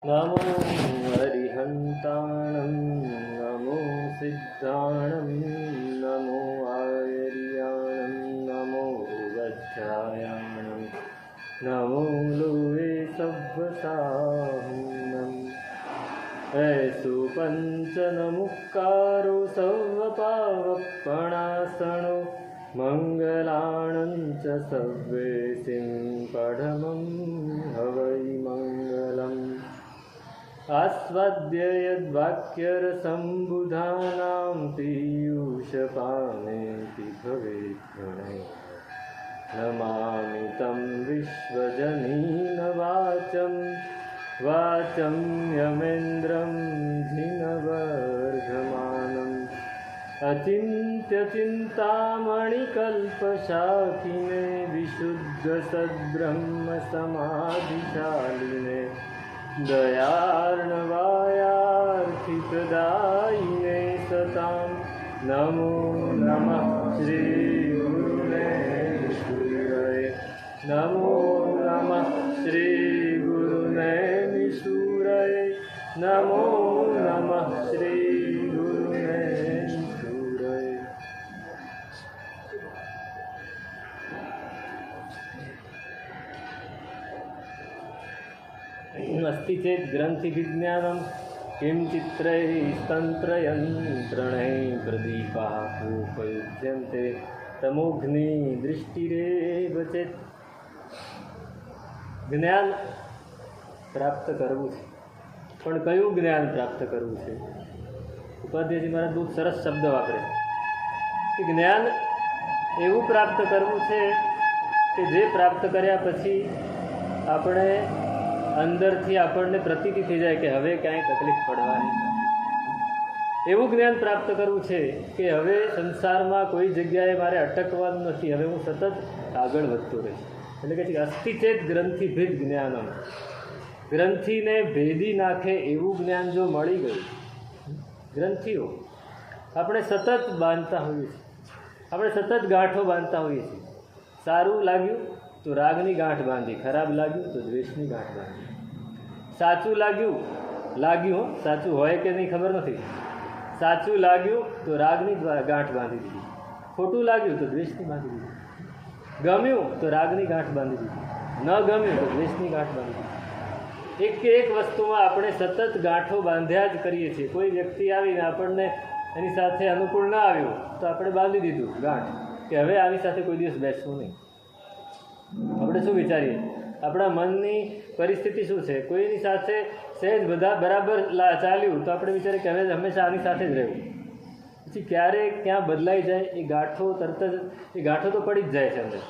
नमो हरिहन्ताणं नमो सिद्धाणं नमो आर्याणं नमो वज्रायाणं नमो Lowe सव्वसाहुनं ऐसु पञ्चनमुक्कारो सव्वपावपणासनो मङ्गलाणं च सव्वेसिं पढमं हवै मङ्गलम् आस्वाद्य यद्वाक्यरसम्बुधानां पीयूषपानेति भवेत् गणैः नमामि तं विश्वजनीनवाचं वाचं यमेन्द्रं जिनवर्धमानम् अचिन्त्यचिन्तामणिकल्पशाखिने विशुद्धसद्ब्रह्मसमाधिशालिने दयार्णवायार्थिप्रदायिने सतां नमो नमः श्रीगुरुनैमिषूरये नमो नमः श्रीगुरुनैमिषूरये नमो नमः श्रीगुरुनैमिषूरये। अस्ति चेत् ग्रन्थिविज्ञानं किञ्चित्रैस्तन्त्रयन्त्रणैः प्रदीपाः उपयुज्यन्ते तमोघ्निदृष्टिरेव चेत्। જ્ઞાન પ્રાપ્ત કરવું છે, પણ કયું જ્ઞાન પ્રાપ્ત કરવું છે? ઉપાધ્યાયજી મહારાજ બહુ સરસ શબ્દ વાપરે કે જ્ઞાન એવું પ્રાપ્ત કરવું છે કે જે પ્રાપ્ત કર્યા પછી આપણે અંદરથી આપણને પ્રતીતિ થઈ જાય કે હવે ક્યાંય તકલીફ પડવાની. એવું જ્ઞાન પ્રાપ્ત કરવું છે કે હવે સંસારમાં કોઈ જગ્યાએ મારે અટકવાનું નથી, હવે હું સતત આગળ વધતો રહીશ. એટલે કે અસ્થિ ચેત ગ્રંથિભેદ જ્ઞાનમ, ગ્રંથિને ભેદી નાખે એવું જ્ઞાન જો મળી ગયું. ગ્રંથિઓ આપણે સતત બાંધતા હોઈએ છીએ, આપણે સતત ગાંઠો બાંધતા હોઈએ છીએ. સારું લાગ્યું તો રાગની ગાંઠ બાંધી, ખરાબ લાગ્યું તો દ્વેષની ગાંઠ બાંધી. સાચું લાગ્યું સાચું હોય કે નહીં ખબર નથી, સાચું લાગ્યું તો રાગની ગાંઠ બાંધી દીધી, ખોટું લાગ્યું તો દ્વેષની બાંધી દીધી, ગમ્યું તો રાગની ગાંઠ બાંધી દીધી, ન ગમ્યું તો દ્વેષની ગાંઠ બાંધી દીધી. એક કે એક વસ્તુમાં આપણે સતત ગાંઠો બાંધ્યા જ કરીએ છીએ. કોઈ વ્યક્તિ આવીને આપણને એની સાથે અનુકૂળ ના આવ્યું તો આપણે બાંધી દીધું ગાંઠ કે હવે આની સાથે કોઈ દિવસ બેસવું નહીં. આપણે શું વિચારીએ? આપણા મનની પરિસ્થિતિ શું છે? કોઈની સાથે સહેજ બધા બરાબર ચાલ્યું તો આપણે વિચારીએ કે હવે હંમેશા આની સાથે જ રહેવું. પછી ક્યારે ક્યાં બદલાઈ જાય એ ગાંઠો તરત જ, એ ગાંઠો તો પડી જ જાય છે અંદર.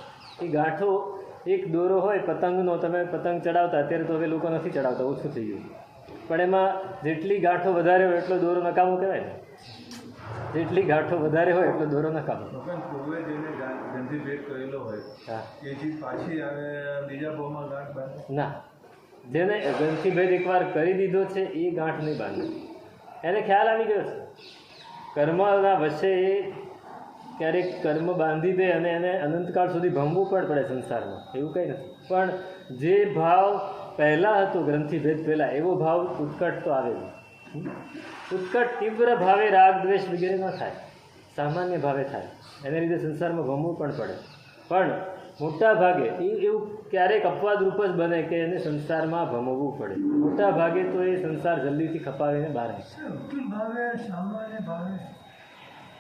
એ ગાંઠો એક દોરો હોય પતંગનો, તમે પતંગ ચડાવતા, અત્યારે તો હવે લોકો નથી ચડાવતા, ઓછું થઈ ગયું, પણ એમાં જેટલી ગાંઠો વધારે હોય એટલો દોરો નકામો કહેવાય ને. જેટલી ગાંઠો વધારે હોય એટલો દોરો નકામો. ના, જેને ગ્રંથિભેદ એકવાર કરી દીધો છે એ ગાંઠ નહીં બાંધે. એને ખ્યાલ આવી ગયો છે કર્મના વશે એ ક્યારેક કર્મ બાંધી દે અને એને અનંતકાળ સુધી ભમવું પણ પડે સંસારમાં, એવું કંઈ નથી. પણ જે ભાવ પહેલાં હતો ગ્રંથિભેદ પહેલાં, એવો ભાવ ઉત્કટ તો આવે નહીં. ઉત્કટ તીવ્ર ભાવે રાગ દ્વેષ વગેરે ન થાય, સામાન્ય ભાવે થાય. એને લીધે સંસારમાં ભમવું પણ પડે. પણ મોટા ભાગે એવું ક્યારેક અપવાદરૂપ જ બને કે એને સંસારમાં ભમવવું પડે. મોટા ભાગે તો એ સંસાર જલ્દીથી ખપાવીને બહાર નીકળે.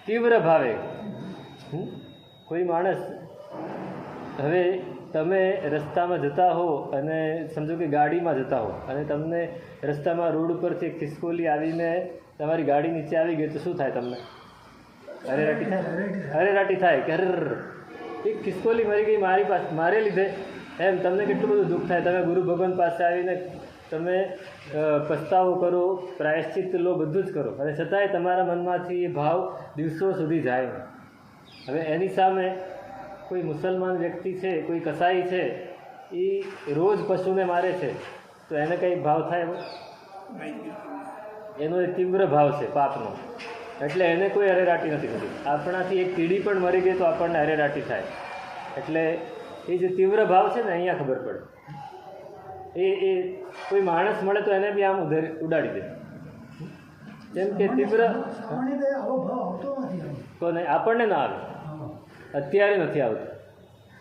તીવ્ર ભાવે કોઈ માણસ, હવે તમે રસ્તામાં જતા હો અને સમજો કે ગાડીમાં જતા હો અને તમને રસ્તામાં રોડ ઉપરથી એક ખિસકોલી આવીને તમારી ગાડી નીચે આવી ગઈ તો શું થાય? તમને અરેરાટી થાય કે એક ખિસકોલી મરી ગઈ મારી પાસે, મારે લીધે, એમ તમને કેટલું બધું દુઃખ થાય. તમે ગુરુ ભગવાન પાસે આવીને તમે પસ્તાવો કરો, પ્રાયશ્ચિત લો, બધું જ કરો, અને છતાંય તમારા મનમાંથી એ ભાવ દિવસો સુધી જાય. હવે એની સામે કોઈ મુસલમાન વ્યક્તિ છે, કોઈ કસાઈ છે, એ રોજ પશુને મારે છે તો એને કંઈ ભાવ થાય? એનો એ તીવ્ર ભાવ છે પાપનો, એટલે એને કોઈ અરેરાટી નથી થતી. આપણાથી એક કીડી પણ મરી ગઈ તો આપણને અરેરાટી થાય. એટલે એ જે તીવ્ર ભાવ છે ને, અહીંયા ખબર પડે. એ કોઈ માણસ મળે તો એને બી આમ ઉડાડી દે. જેમ કે તીવ્ર કોને આપણને ના આવે, અત્યારે નથી આવતું,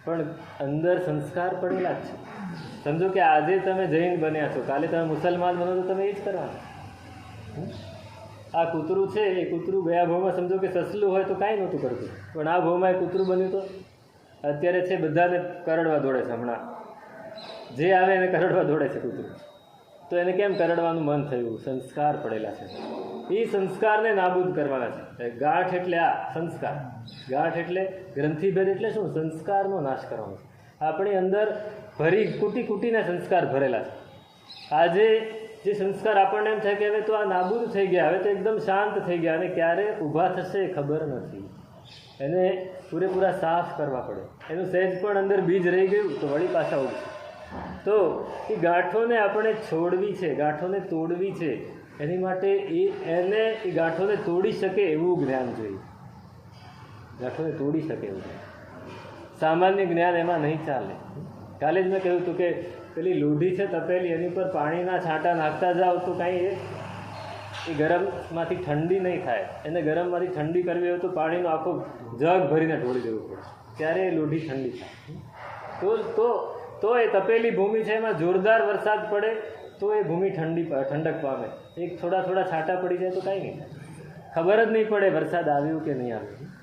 પણ અંદર સંસ્કાર પડેલા જ છે. સમજો કે આજે તમે જૈન બન્યા છો, કાલે તમે મુસલમાન બનો તો તમે એ જ કરવાનું. આ કૂતરું છે, એ કૂતરું ગયા ભાવમાં સમજો કે સસલું હોય તો કાંઈ નહોતું કરતું, પણ આ ભાવમાં એ કૂતરું બન્યું તો અત્યારે છે બધાને કરડવા દોડે છે. હમણાં જે આવે એને કરડવા દોડે છે કૂતરું. તો એને કેમ કરડવાનું મન થયું? સંસ્કાર પડેલા છે. એ સંસ્કારને નાબૂદ કરવાના છે. ગાંઠ એટલે આ સંસ્કાર, ગાંઠ એટલે ગ્રંથિભેદ એટલે શું? સંસ્કારનો નાશ કરવાનો છે. આપણી અંદર ભરી કૂટીને સંસ્કાર ભરેલા છે. આજે જે સંસ્કાર આપણને એમ થાય કે હવે તો આ નાબૂદ થઈ ગયા, હવે તો એકદમ શાંત થઈ ગયા, અને ક્યારે ઊભા થશે એ ખબર નથી. એને પૂરેપૂરા સાફ કરવા પડે. એનું સહેજ પણ અંદર બીજ રહી ગયું તો વળી પાછા ઉગશે. તો એ ગાંઠોને આપણે છોડવી છે, ગાંઠોને તોડવી છે. એની માટે એ ગાંઠોને તોડી શકે એવું જ્ઞાન જોઈએ. ગાંઠોને તોડી શકે એવું સામાન્ય જ્ઞાન એમાં નહીં ચાલે. કાલે જ મેં કહ્યું હતું કે પેલી લોઢી છે તપેલી, એની પર પાણીના છાંટા નાખતા જાઓ તો કાંઈ એ ગરમમાંથી ઠંડી નહીં થાય. એને ગરમમાંથી ઠંડી કરવી હોય તો પાણીનો આખો જગ ભરીને ઢોળી દેવું પડે, ત્યારે એ લોઢી ઠંડી થાય. તો એ તપેલી ભૂમિ છે, એમાં જોરદાર વરસાદ પડે તો એ ભૂમિ ઠંડક પામે. એક થોડા છાંટા પડી જાય તો કાંઈ નહીં થાય, ખબર જ નહીં પડે વરસાદ આવ્યું કે નહીં આવ્યું.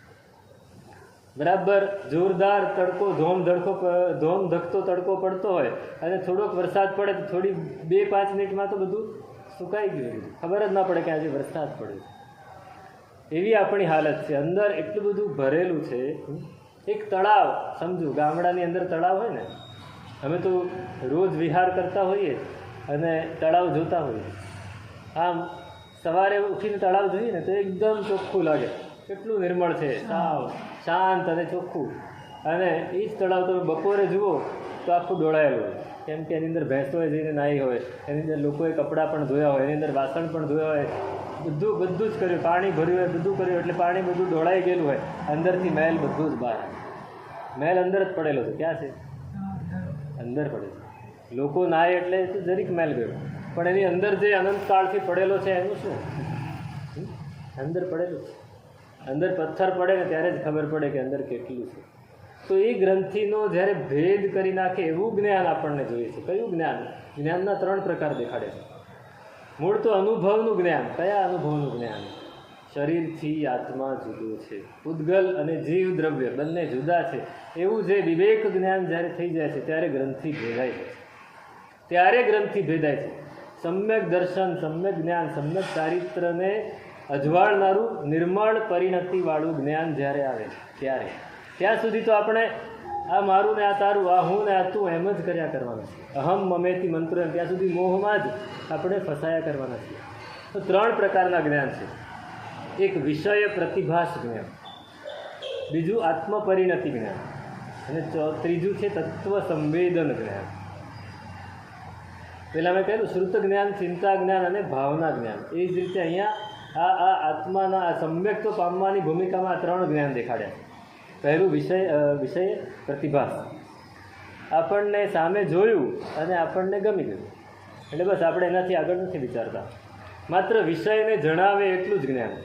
બરાબર જોરદાર તડકો ધોમ ધકતો તડકો પડતો હોય અને થોડોક વરસાદ પડે તો થોડી 2-5 મિનિટમાં તો બધું સુકાઈ ગયું, ખબર જ ના પડે કે આજે વરસાદ પડ્યો. એવી આપણી હાલત છે. અંદર એટલું બધું ભરેલું છે. એક તળાવ સમજુ, ગામડાની અંદર તળાવ હોય ને, અમે તો રોજ વિહાર કરતા હોઈએ અને તળાવ જોતા હોઈએ. આમ સવારે ઉઠીને તળાવ જોઈએ ને તો એકદમ ચોખ્ખું લાગે, કેટલું નિર્મળ છે, સાવ શાંત અને ચોખ્ખું. અને એ જ તળાવ તમે બપોરે જુઓ તો આખું ડોળાયેલું હોય, કેમ કે એની અંદર ભેંસોએ જઈને નાહી હોય, એની અંદર લોકોએ કપડાં પણ ધોયા હોય, એની અંદર વાસણ પણ ધોયા હોય, બધું જ કર્યું, પાણી ભર્યું હોય, બધું કર્યું, એટલે પાણી બધું ડોળાઈ ગયેલું હોય. અંદરથી મેલ બધું જ બહાર, મેલ અંદર જ પડેલો છે. ક્યાં છે? અંદર પડે છે. લોકો નાય એટલે તો જરીક મેલ ગયો, પણ એની અંદર જે અનંતકાળથી પડેલો છે એનું શું? અંદર પડેલું છે. અંદર પથ્થર પડે ને ત્યારે જ ખબર પડે કે અંદર કેટલું છે. તો એ ગ્રંથિનો જ્યારે ભેદ કરી નાખે એવું જ્ઞાન આપણને જોઈએ છે. કયું જ્ઞાન? જ્ઞાનના 3 પ્રકાર દેખાડે છે. મૂળ તો અનુભવનું જ્ઞાન. કયા અનુભવનું જ્ઞાન? શરીરથી આત્મા જુદો છે, પૂતગલ અને જીવ દ્રવ્ય બંને જુદા છે, એવું જે વિવેક જ્ઞાન જ્યારે થઈ જાય છે ત્યારે ગ્રંથિ ભેદાય છે. ત્યારે ગ્રંથિ ભેદાય છે. સમ્યક દર્શન, સમ્યક જ્ઞાન, સમ્યક ચારિત્રને અજવાળનારું નિર્મળ પરિણતિવાળું જ્ઞાન જ્યારે આવે ત્યારે, ત્યાં સુધી તો આપણે આ મારું ને આ તારું, આ હું ને આ તું એમ જ કર્યા કરવાના છે. અહમ મમેથી મંત્ર, ત્યાં સુધી મોહમાં જ આપણે ફસાયા કરવાના છીએ. તો 3 પ્રકારના જ્ઞાન છે. એક વિષય પ્રતિભાસ જ્ઞાન, બીજું આત્મપરિણતિ જ્ઞાન, અને ત્રીજું છે તત્વ સંવેદન જ્ઞાન. પહેલાં મેં કહ્યું શ્રુત જ્ઞાન, ચિંતા જ્ઞાન અને ભાવના જ્ઞાન. એ જ રીતે અહીંયા આ આત્માના આ સમ્યક્ત્વ પામવાની ભૂમિકામાં 3 જ્ઞાન દેખાડ્યા. પહેલું વિષય પ્રતિભાસ, આપણને સામે જોયું અને આપણને ગમી ગયું એટલે બસ આપણે એનાથી આગળ નથી વિચારતા, માત્ર વિષયને જણાવે એટલું જ જ્ઞાન.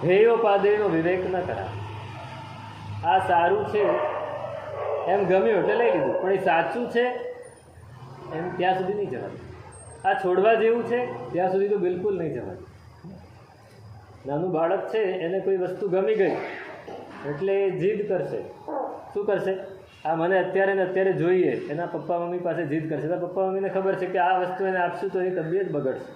ધ્યેયોપાદેયનો વિવેક ન કરાવે. આ સારું છે એમ ગમ્યું એટલે લઈ લીધું, પણ એ સાચું છે એમ ત્યાં સુધી નહીં જવાનું. આ છોડવા જેવું છે ત્યાં સુધી તો બિલકુલ નહીં જવાનું. નાનું બાળક છે, એને કોઈ વસ્તુ ગમી ગઈ એટલે એ જીદ કરશે. શું કરશે? આ મને અત્યારે ને અત્યારે જોઈએ. એના પપ્પા મમ્મી પાસે જીદ કરશે. એના પપ્પા મમ્મીને ખબર છે કે આ વસ્તુ એને આપશું તો એની તબિયત બગડશે,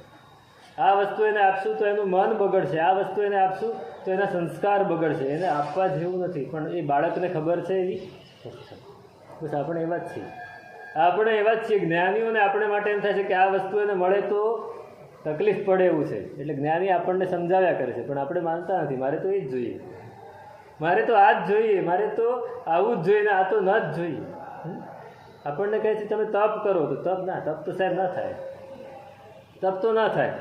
આ વસ્તુ એને આપશું તો એનું મન બગડશે, આ વસ્તુ એને આપશું તો એના સંસ્કાર બગડશે. એને આપવા જેવું નથી, પણ એ બાળકને ખબર છે એવી. બસ આપણે એવા જ છીએ. આપણે એવા જ છીએ. જ્ઞાનીઓને આપણે માટે એમ થાય છે કે આ વસ્તુ એને મળે તો તકલીફ પડે એવું છે, એટલે જ્ઞાની આપણને સમજાવ્યા કરે છે, પણ આપણે માનતા નથી. મારે તો એ જ જોઈએ, મારે તો આ જ જોઈએ, મારે તો આવું જ જોઈએ ને આ તો ન જ જોઈએ. આપણને કહે છે તમે તપ કરો, તો તપ તો સાહેબ ના થાય, તપ તો ના થાય,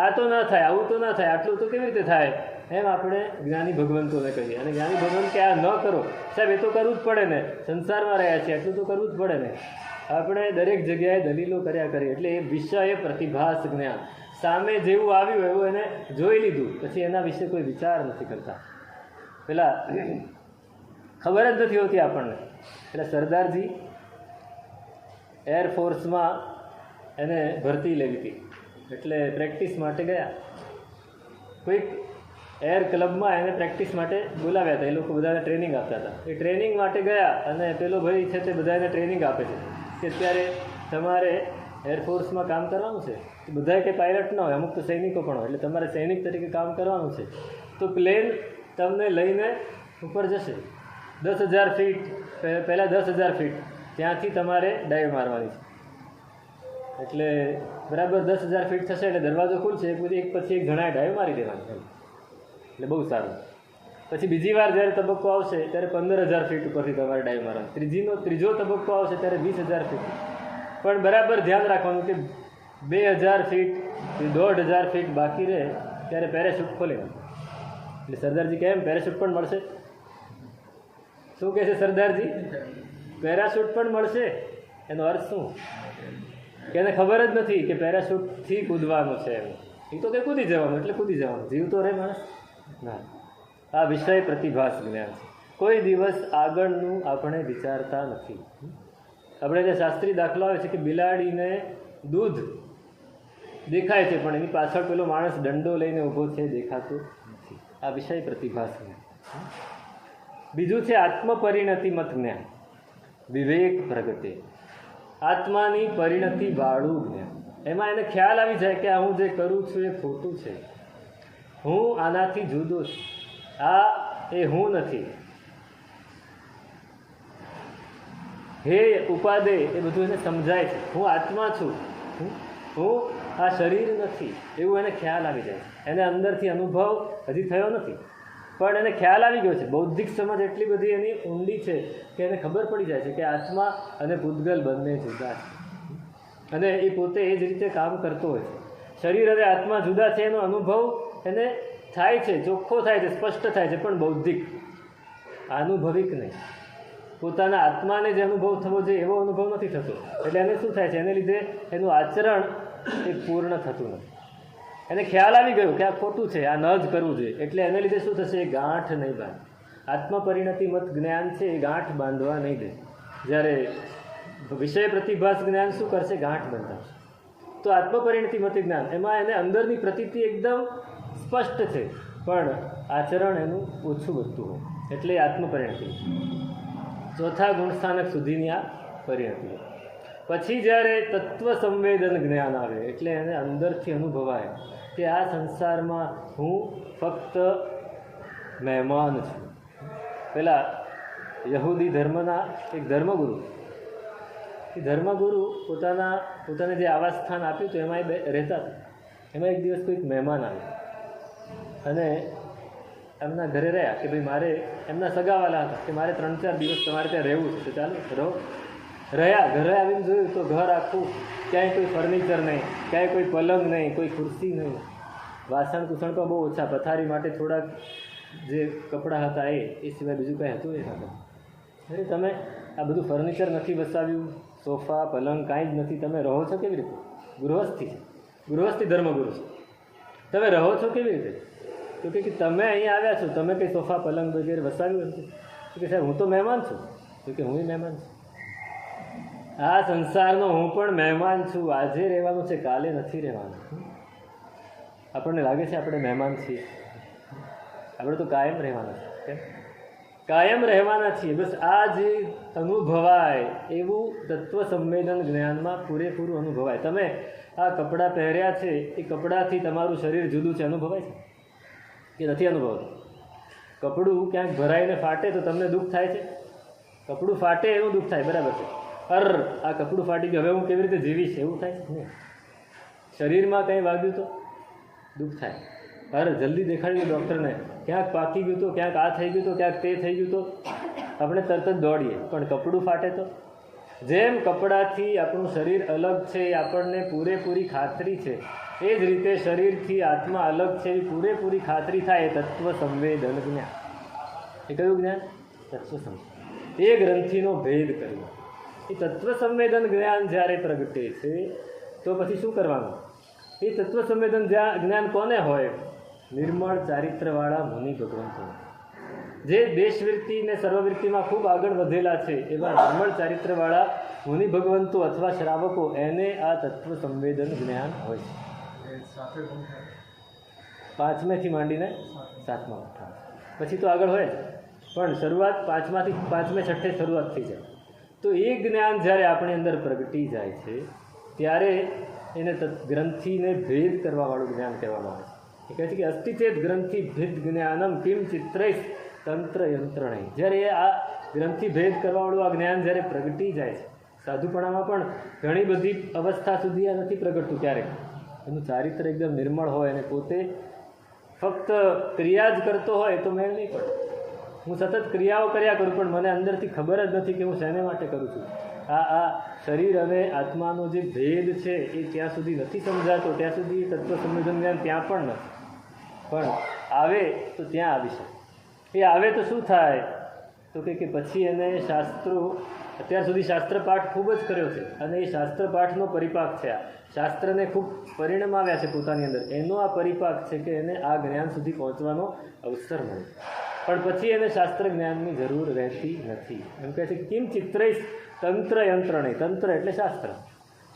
આ તો ના થાય, આવું તો ના થાય, આટલું તો કેવી રીતે થાય? એમ આપણે જ્ઞાની ભગવંતોને કહીએ. અને જ્ઞાની ભગવંત કે આ ન કરો સાહેબ, એ તો કરવું જ પડે ને, સંસારમાં રહ્યા છીએ એટલું તો કરવું જ પડે ને. આપણે દરેક જગ્યાએ દલીલો કર્યા કરીએ, એટલે એ વિષય પ્રતિભાસ જ્ઞાન, સામે જેવું આવ્યું એવું એને જોઈ લીધું, પછી એના વિશે કોઈ વિચાર નથી કરતા. પેલા ખબર જ નથી હોતી આપણને. એટલે સરદારજી એરફોર્સમાં એને ભરતી લેવી હતી, એટલે પ્રેક્ટિસ માટે ગયા. કોઈક એર ક્લબમાં એને પ્રેક્ટિસ માટે બોલાવ્યા હતા. એ લોકો બધાને ટ્રેનિંગ આપતા હતા. એ ટ્રેનિંગ માટે ગયા અને પેલો ભાઈ છે તે બધાને ટ્રેનિંગ આપે છે કે અત્યારે તમારે એરફોર્સમાં કામ કરવાનું છે. બધાએ કંઈ પાયલટ ન હોય, અમુક તો સૈનિકો પણ હોય, એટલે તમારે સૈનિક તરીકે કામ કરવાનું છે. તો પ્લેન તમને લઈને ઉપર જશે 10,000 ફીટ, પહેલાં 10,000 ફીટ ત્યાંથી તમારે ડાઈવ મારવાની છે. એટલે બરાબર 10,000 ફીટ થશે એટલે દરવાજો ખુલશે, એક પછી એક જણાએ ડાઈવ મારી દેવાની. એટલે બહુ સારું. પછી બીજી વાર જ્યારે તબક્કો આવશે ત્યારે 15,000 ફીટ ઉપરથી તમારે ડાઈવ મારવાની. ત્રીજો તબક્કો આવશે ત્યારે 20,000 ફીટ. પણ બરાબર ધ્યાન રાખવાનું કે 2,000 ફીટ કે 1,500 ફીટ બાકી રહે ત્યારે પેરાશૂટ ખોલી નાખો. એટલે સરદારજી કહે એમ પેરાશૂટ પણ મળશે. શું કહે છે સરદારજી? પેરાશૂટ પણ મળશે. એનો અર્થ શું? કે એને ખબર જ નથી કે પેરાશૂટથી કૂદવાનું છે એમ. એ તો કે કૂદી જવાનું એટલે કૂદી જવાનું, જીવ તો રહે માણસ ના. આ વિષય પ્રતિભાસ જ્ઞાન છે. કોઈ દિવસ આગળનું આપણે વિચારતા નથી. આપણે જે શાસ્ત્રી દાખલો આવે છે કે બિલાડીને દૂધ દેખાય છે પણ એની પાછળ પેલો માણસ દંડો લઈને ઊભો છે દેખાતો નથી. આ વિષય પ્રતિભાસ જ્ઞાન. બીજું છે આત્મપરિણતિમત જ્ઞાન, વિવેક પ્રગટે. આત્માની પરિણતિ વાળું જ્ઞાન. એમાં એને ખ્યાલ આવી જાય કે આ હું જે કરું છું એ ખોટું છે, હું આનાથી જુદો છું, આ એ હું નથી. હે ઉપાદે એ બધું એને સમજાય છે. હું આત્મા છું, હું આ શરીર નથી, એવું એને ખ્યાલ આવી જાય છે. એને અંદરથી અનુભવ હજી થયો નથી પણ એને ખ્યાલ આવી ગયો છે. બૌદ્ધિક સમજ એટલી બધી એની ઊંડી છે કે એને ખબર પડી જાય છે કે આત્મા અને પૂતગલ બંને જુદા છે અને એ પોતે એ જ રીતે કામ કરતો હોય છે. શરીર અને આત્મા જુદા છે એનો અનુભવ એને થાય છે, ચોખ્ખો થાય છે, સ્પષ્ટ થાય છે, પણ બૌદ્ધિક, આનુભવિક નહીં. પોતાના આત્માને જે અનુભવ થવો જોઈએ એવો અનુભવ નથી થતો. એટલે એને શું થાય છે? એને લીધે એનું આચરણ એ પૂર્ણ થતું નથી. એને ખ્યાલ આવી ગયો કે આ ખોટું છે, આ ન જ કરવું જોઈએ. એટલે એને લીધે શું થશે? એ ગાંઠ નહીં બાંધે. આત્મપરિણતિમત જ્ઞાન છે એ ગાંઠ બાંધવા નહીં દે. જ્યારે વિષય પ્રતિભાસ જ્ઞાન શું કરશે? ગાંઠ બંધાવશે. તો આત્મપરિણતિમત જ્ઞાન એમાં એને અંદરની પ્રતીતિ એકદમ સ્પષ્ટ છે પણ આચરણ એનું ઓછું વધતું હોય, એટલે આત્મપરિણતિ. ચોથા ગુણસ્થાનક સુધીની આ પરિણતિ. પછી જ્યારે તત્વ સંવેદન જ્ઞાન આવે એટલે એને અંદરથી અનુભવાય કે આ સંસારમાં હું ફક્ત મહેમાન છું. પેલા યહૂદી ધર્મના એક ધર્મગુરુ, એ ધર્મગુરુ પોતાને જે આવાસ સ્થાન આપ્યું હતું એમાં એ રહેતા હતા. એમાં એક દિવસ કોઈક મહેમાન આવ્યો અને એમના ઘરે રહ્યા કે ભાઈ મારે, એમના સગાવાલા હતા કે મારે 3-4 દિવસ તમારે ત્યાં રહેવું છે, તો ચાલો રહો. રહ્યા. ઘરે આવીને જોયું તો ઘર આખું, ક્યાંય કોઈ ફર્નિચર નહીં, ક્યાંય કોઈ પલંગ નહીં, કોઈ ખુરશી નહીં, વાસણ કુસણ પણ બહુ ઓછા, પથારી માટે થોડાક જે કપડાં હતા એ સિવાય બીજું કંઈ હતું એ હતા. અરે તમે આ બધું ફર્નિચર નથી વસાવ્યું, સોફા પલંગ કાંઈ જ નથી, તમે રહો છો કેવી રીતે? ગૃહસ્થી ધર્મગુરુ છે, તમે રહો છો કેવી રીતે? તો કે તમે અહીંયા આવ્યા છો, તમે કંઈ સોફા પલંગ વગેરે વસાવ્યું નથી? તો કે સાહેબ હું તો મહેમાન છું. તો કે હું મહેમાન છું, આ સંસારનો હું પણ મહેમાન છું. આજે રહેવાનું છે, કાલે નથી રહેવાનું. આપણને લાગે છે આપણે મહેમાન છીએ, આપણે તો કાયમ રહેવાના છે. કાયમ રહેવાના છીએ. બસ આ જે અનુભવાય એવું તત્વ સંવેદન જ્ઞાનમાં પૂરેપૂરું અનુભવાય. તમે આ કપડાં પહેર્યા છે એ કપડાથી તમારું શરીર જુદું છે, અનુભવાય છે કે નથી અનુભવતું? કપડું ક્યાંક ભરાઈને ફાટે તો તમને દુઃખ થાય છે? કપડું ફાટે એવું દુઃખ થાય, બરાબર છે. આ કપડું ફાટી ગયું, હવે હું કેવી રીતે જીવીશ એવું થાય છે ને? શરીરમાં કંઈ વાગ્યું તો દુઃખ થાય. જલ્દી દેખાડી દો ડૉક્ટરને. ક્યાંક પાકી ગયું તો, ક્યાંક આ થઈ ગયું તો, ક્યાંક તે થઈ ગયું તો આપણે તરત જ દોડીએ. પણ કપડું ફાટે તો? જેમ કપડાથી આપણું શરીર અલગ છે એ આપણને પૂરેપૂરી ખાતરી છે, એ જ રીતે શરીરથી આત્મા અલગ છે એ પૂરેપૂરી ખાતરી થાય. એ તત્વ સંવેદન જ્ઞાન. એ કયું જ્ઞાન? તત્વ સંવેદન. એ ગ્રંથિનો ભેદ કર્યો. એ તત્વ સંવેદન જ્ઞાન જ્યારે પ્રગટે છે તો પછી શું કરવાનું? એ તત્વ સંવેદન જ્ઞાન કોને હોય? નિર્મળ ચારિત્રવાળા મુનિ ભગવંતો, જે દેશવૃત્તિ ને સર્વવૃત્તિમાં ખૂબ આગળ વધેલા છે એવા નિર્મળ ચારિત્રવાળા મુનિ ભગવંતો અથવા શ્રાવકો, એને આ તત્વ સંવેદન જ્ઞાન હોય છે. 5મેથી માંડીને 7મા ઉઠા પછી તો આગળ હોય, પણ શરૂઆત 5માંથી 5મે 6 શરૂઆત થઈ જાય. તો એ જ્ઞાન જ્યારે આપણી અંદર પ્રગટી જાય છે ત્યારે એને ગ્રંથિને ભેદ કરવાવાળું જ્ઞાન કહેવામાં આવે છે. એ કહે છે કે અસ્થિચેત ગ્રંથિ ભેદ જ્ઞાનમ કિમ ચિત્રૈ તંત્ર યંત્રણૈ. જ્યારે આ ગ્રંથિ ભેદ કરવાવાળું આ જ્ઞાન જ્યારે પ્રગટી જાય છે, સાધુપણામાં પણ ઘણી બધી અવસ્થા સુધી આ નથી પ્રગટતું. ક્યારેક એનું ચારિત્ર એકદમ નિર્મળ હોય અને પોતે ફક્ત ક્રિયા જ કરતો હોય તો મેળ નહીં પડે. હું સતત ક્રિયાઓ કર્યા કરું પણ મને અંદરથી ખબર જ નથી કે હું શેને માટે કરું છું. આ શરીર અને આત્માનો જે ભેદ છે એ ત્યાં સુધી નથી સમજાતો, ત્યાં સુધી તત્વ સંવેદન જ્ઞાન ત્યાં પણ નથી. પણ આવે તો ત્યાં આવી શકે. એ આવે તો શું થાય? તો કે પછી એને શાસ્ત્રો, અત્યાર સુધી શાસ્ત્ર પાઠ ખૂબ જ કર્યો છે અને એ શાસ્ત્ર પાઠનો પરિપાક છે. આ શાસ્ત્રને ખૂબ પરિણામ આવ્યા છે પોતાની અંદર, એનો આ પરિપાક છે કે એને આ જ્ઞાન સુધી પહોંચવાનો અવસર મળે. પણ પછી એને શાસ્ત્ર જ્ઞાનની જરૂર રહેતી નથી. એમ કહે છે કે કિમ ચિત્રૈ તંત્ર યંત્રણે. તંત્ર એટલે શાસ્ત્ર.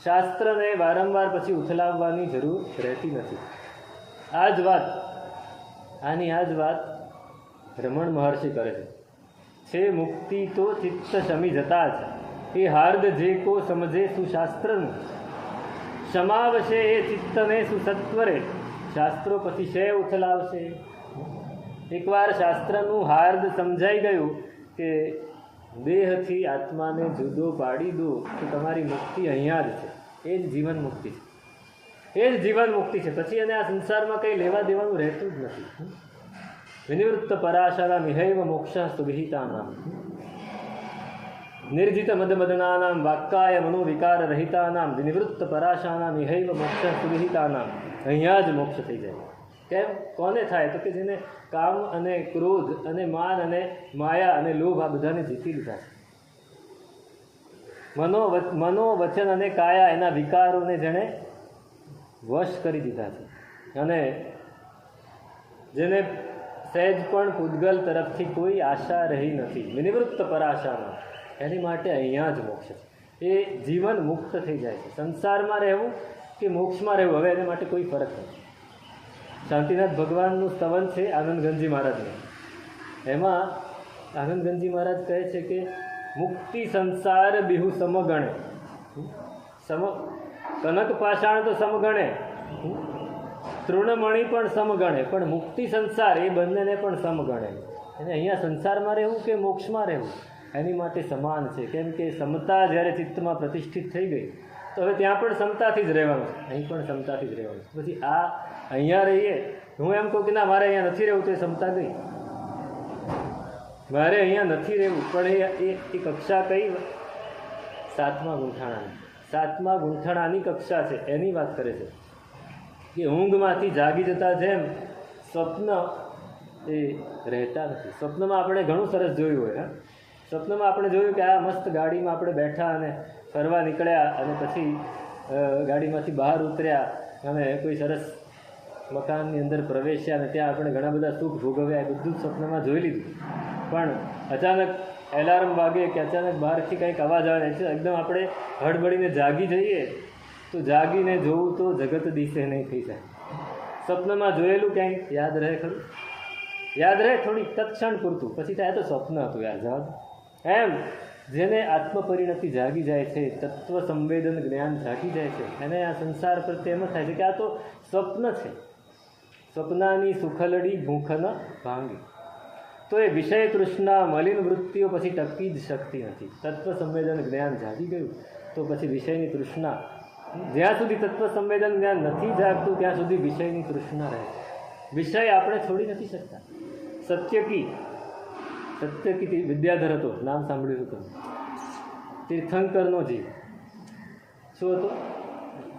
શાસ્ત્રને વારંવાર પછી ઉથલાવવાની જરૂર રહેતી નથી. આ જ વાત, આની આ જ વાત રમણ મહર્ષિ કરે છે મુક્તિ તો ચિત્ત શમી જતા જ, એ હાર્દ જે કો સમજે સુશાસ્ત્રનું, સમાવશે એ ચિત્તને સુસત્વરે, શાસ્ત્રો પછી શે ઉથલાવશે. એકવાર શાસ્ત્રનું હાર્દ સમજાઈ ગયું કે દેહથી આત્માને જુદો પાડી દો તો તમારી મુક્તિ અહીંયા જ છે. એ જ જીવન મુક્તિ છે, એ જ જીવન મુક્તિ છે. પછી એને આ સંસારમાં કંઈ લેવા દેવાનું રહેતું જ નથી. વિનિવૃત્ત પરાશરા મિહૈવ મોક્ષ વિહિતાનામ, નિર્જિત મદમદનાનામ વાક્કાય મનોવિકાર રહિતાનામ વિનિવૃત્ત પરાશાના મિહૈવ મોક્ષ વિહિતાનામ. અહીંયા જ મોક્ષ થઈ જાય. કેમ? કોને થાય? તો કે જેને કામ અને ક્રોધ અને માન અને માયા અને લોભ આ બધાને જીતી લીધા છે. મનો વચન અને કાયા એના વિકારોને જેણે વશ કરી દીધા છે અને જેને સહેજ પણ પૂદગલ તરફથી કોઈ આશા રહી નથી. વિનિવૃત્ત પરાશાના, એની માટે અહીંયા જ મોક્ષ છે. એ જીવન મુક્ત થઈ જાય છે. સંસારમાં રહેવું કે મોક્ષમાં રહેવું હવે એના માટે કોઈ ફરક નથી. શાંતિનાથ ભગવાનનું સ્તવન છે આનંદગંજી મહારાજનું. એમાં આનંદગંજી મહારાજ કહે છે કે મુક્તિ સંસાર બિહુ સમગણે. કનક પાષાણ તો સમગણે, તૃણમણી પણ સમગણે, પણ મુક્તિ સંસાર એ બંનેને પણ સમગણે. અને અહીંયા સંસારમાં રહેવું કે મોક્ષમાં રહેવું એની માટે સમાન છે. કેમ કે સમતા જ્યારે ચિત્તમાં પ્રતિષ્ઠિત થઈ ગઈ તો હવે ત્યાં પણ સમતાથી જ રહેવાનું છે, અહીં પણ સમતાથી જ રહેવાનું છે. પછી આ અહીંયા રહીએ, હું એમ કહું કે ના મારે અહીંયા નથી રહેવું તો એ સમતા ગઈ. મારે અહીંયા નથી રહેવું, પણ એ કક્ષા કઈ? 7મા ગુંઠાણાની. 7મા ગુંઠાણાની કક્ષા છે એની વાત કરે છે કે ઊંઘમાંથી જાગી જતા જેમ સ્વપ્ન એ રહેતા નથી. સ્વપ્નમાં આપણે ઘણું સરસ જોયું હોય. સ્વપ્નમાં આપણે જોયું કે આ મસ્ત ગાડીમાં આપણે બેઠા અને ફરવા નીકળ્યા અને પછી ગાડીમાંથી બહાર ઉતર્યા અને કોઈ સરસ મકાનની અંદર પ્રવેશ્યા અને ત્યાં આપણે ઘણા બધા સુખ ભોગવ્યા. એ બધું જ સ્વપ્નમાં જોઈ લીધું. પણ અચાનક એલાર્મ વાગે કે અચાનક બહારથી કંઈક અવાજ આવે, એકદમ આપણે હડબડીને જાગી જઈએ તો જાગીને જોવું તો જગત દિશે નહીં થઈ જાય. સ્વપ્નમાં જોયેલું ક્યાંય યાદ રહે ખરું? યાદ રહે થોડી તત્ક્ષણ પૂરતું, પછી થાય તો સ્વપ્ન હતું યાર જવાબ. એમ જેને આત્મપરિણતિ જાગી જાય છે, તત્વ સંવેદન જ્ઞાન જાગી જાય છે, એને આ સંસાર પ્રત્યે એમ થાય છે કે આ તો સ્વપ્ન છે. સ્વપ્નાની સુખલડી ભૂખ ન ભાંગી. તો એ વિષય તૃષ્ણા મલિન વૃત્તિઓ પછી ટકી જ શકતી નથી. તત્વ સંવેદન જ્ઞાન જાગી ગયું તો પછી વિષયની તૃષ્ણા, જ્યાં સુધી તત્વ સંવેદન જ્ઞાન નથી જાગતું ત્યાં સુધી વિષયની તૃષ્ણા રહે. વિષય આપણે છોડી નથી શકતા. સત્યકી વિદ્યાધર હતો, નામ સાંભળ્યું હતું. તીર્થંકરનો જીવ. શું હતો?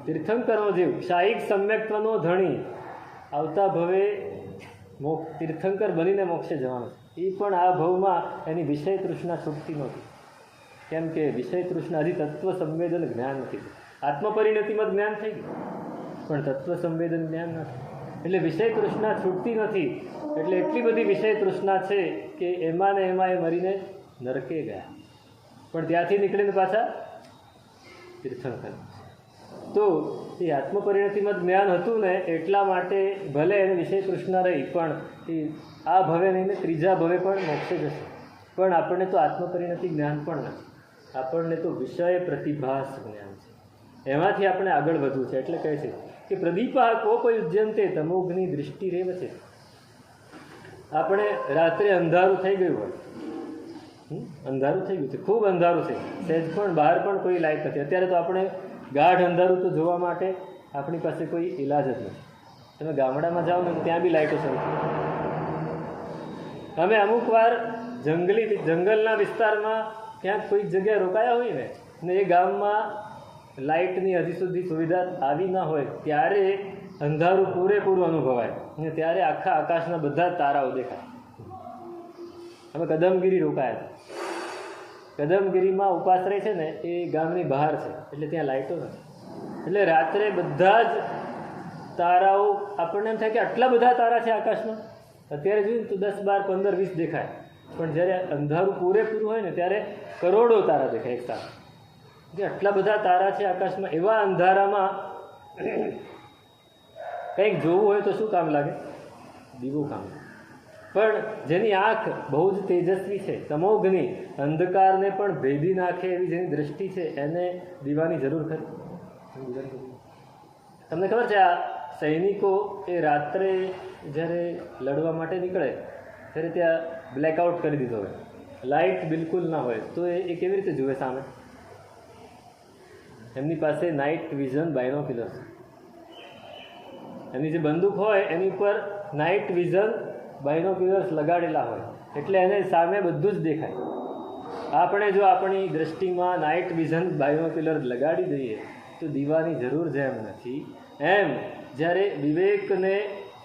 તીર્થંકરનો જીવ, શાહિક સમ્યક્ત્વનો ધણી. આવતા ભવે તીર્થંકર બનીને મોક્ષે જવાનું. એ પણ આ ભવમાં એની વિષય તૃષ્ણા છૂટતી નહોતી. કેમ કે વિષય તૃષ્ણા હજી તત્વ સંવેદન જ્ઞાન નથી. આત્મપરિણતિમાં જ્ઞાન થઈ ગયું, પણ તત્વ સંવેદન જ્ઞાન નથી. એટલે વિષય તૃષ્ણા છૂટતી નથી. એટલે એટલી બધી વિષય તૃષ્ણા છે કે એમાં ને એમાં એ મરીને નરકે ગયા, પણ ત્યાંથી નીકળીને પાછા તીર્થંકર. તો એ આત્મપરિણતિમાં જ્ઞાન હતું ને એટલા માટે ભલે એને વિષય તૃષ્ણા રહી, પણ એ આ ભવે નહીં ને ત્રીજા ભવે પણ મોક્ષે જશે. પણ આપણને તો આત્મપરિણતિ જ્ઞાન પણ નથી, આપણને તો વિષય પ્રતિભાસ જ્ઞાન છે. એમાંથી આપણે આગળ વધવું છે. એટલે કહે છે કે પ્રદીપા કોપયુજ્યંતે તમોગ્નિ દૃષ્ટિ રેવ છે. આપણે રાત્રે અંધારું થઈ ગયું હોય, અંધારું થઈ ગયું છે, ખૂબ અંધારું છે, સહેજ પણ બહાર પણ કોઈ લાઇટ નથી. અત્યારે તો આપણે ગાઢ અંધારું તો જોવા માટે આપણી પાસે કોઈ ઇલાજ જ નથી. તમે ગામડામાં જાઓ ને ત્યાં બી લાઇટો શરૂ. અમે અમુક વાર જંગલના વિસ્તારમાં ક્યાંક કોઈક જગ્યાએ રોકાયા હોય ને એ ગામમાં લાઇટની હજી સુધી સુવિધા આવી ના હોય, ત્યારે અંધારું પૂરેપૂરું અનુભવાય અને ત્યારે આખા આકાશના બધા તારાઓ દેખાય. અમે કદમગીરી રોકાયા હતા. કદમગીરીમાં ઉપાશ્રય છે ને એ ગામની બહાર છે, એટલે ત્યાં લાઇટો નથી. એટલે રાત્રે બધા જ તારાઓ આપણને એમ થાય કે આટલા બધા તારા છે આકાશમાં. અત્યારે જોઈએ ને તો 10, 12, 15, 20 દેખાય, પણ જ્યારે અંધારું પૂરેપૂરું હોય ને ત્યારે કરોડો તારા દેખાય એક સાથે. આટલા બધા તારા છે આકાશમાં. એવા અંધારામાં કંઈક જોવું હોય તો શું કામ લાગે? દીવો કામ લાગે. પણ જેની આંખ બહુ જ તેજસ્વી છે, તમોગ્નિ, અંધકારને પણ ભેદી નાખે એવી જેની દ્રષ્ટિ છે, એને દીવાની જરૂર ખરી? તમને ખબર છે, આ સૈનિકો એ રાત્રે જ્યારે લડવા માટે નીકળે ત્યારે ત્યાં બ્લેકઆઉટ કરી દીધો હોય, લાઇટ બિલકુલ ના હોય, તો એ કેવી રીતે જુએ સામે? એમની પાસે નાઇટ વિઝન બાયનોક્યુલર છે. એમની જે બંદૂક હોય એની ઉપર નાઇટ વિઝન બાયનોક્યુલર્સ લગાડેલા હોય, એટલે એને સામે બધું જ દેખાય. આપણે જો આપણી દ્રષ્ટિમાં નાઇટ વિઝન બાયનોક્યુલર લગાડી દઈએ તો દીવાની જરૂર જેમ નથી, એમ જ્યારે વિવેકને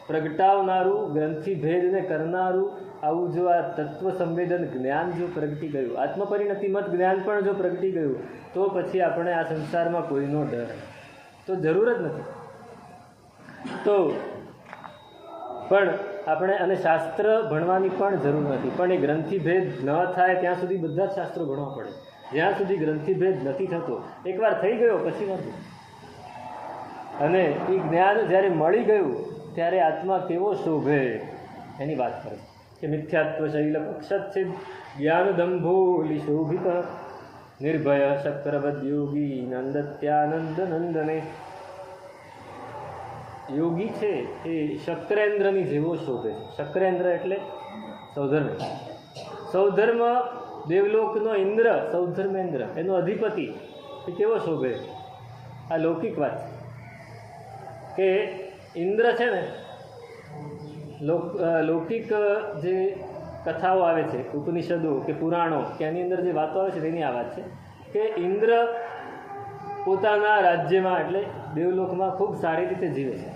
પ્રગટાવનારું, ગ્રંથિભેદને કરનારું આવું જો આ તત્વ સંવેદન જ્ઞાન જો પ્રગટી ગયું, આત્મપરિણતિમત જ્ઞાન પણ જો પ્રગટી ગયું, તો પછી આપણે આ સંસારમાં કોઈનો ડર તો જરૂર જ નથી. તો પણ આપણે અને શાસ્ત્ર ભણવાની પણ જરૂર નથી, પણ એ ગ્રંથિભેદ ન થાય ત્યાં સુધી બધા જ શાસ્ત્રો ભણવા પડે. જ્યાં સુધી ગ્રંથિભેદ નથી થતો, એકવાર થઈ ગયો પછી નથી. અને એ જ્ઞાન જ્યારે મળી ગયું ત્યારે આત્મા કેવો શોભે એની વાત કરે કે મિથ્યાત્વ શૈલ પક્ષિત જ્ઞાન દંભોલી શોભિત નિર્ભય શક્રવદ યોગી નંદત્યાનંદ નંદને. યોગી છે એ શક્રેન્દ્રની જેવો શોભે છે. શક્રેન્દ્ર એટલે સૌધર્મ. સૌધર્મ દેવલોકનો ઇન્દ્ર, સૌધર્મેન્દ્ર એનો અધિપતિ, એ કેવો શોભે? આ લૌકિક વાત છે કે ઇન્દ્ર છે ને, લૌકિક જે કથાઓ આવે છે, ઉપનિષદો કે પુરાણો કે એની અંદર જે વાતો આવે છે તેની આ વાત છે કે ઇન્દ્ર પોતાના રાજ્યમાં એટલે દેવલોકમાં ખૂબ સારી રીતે જીવે છે,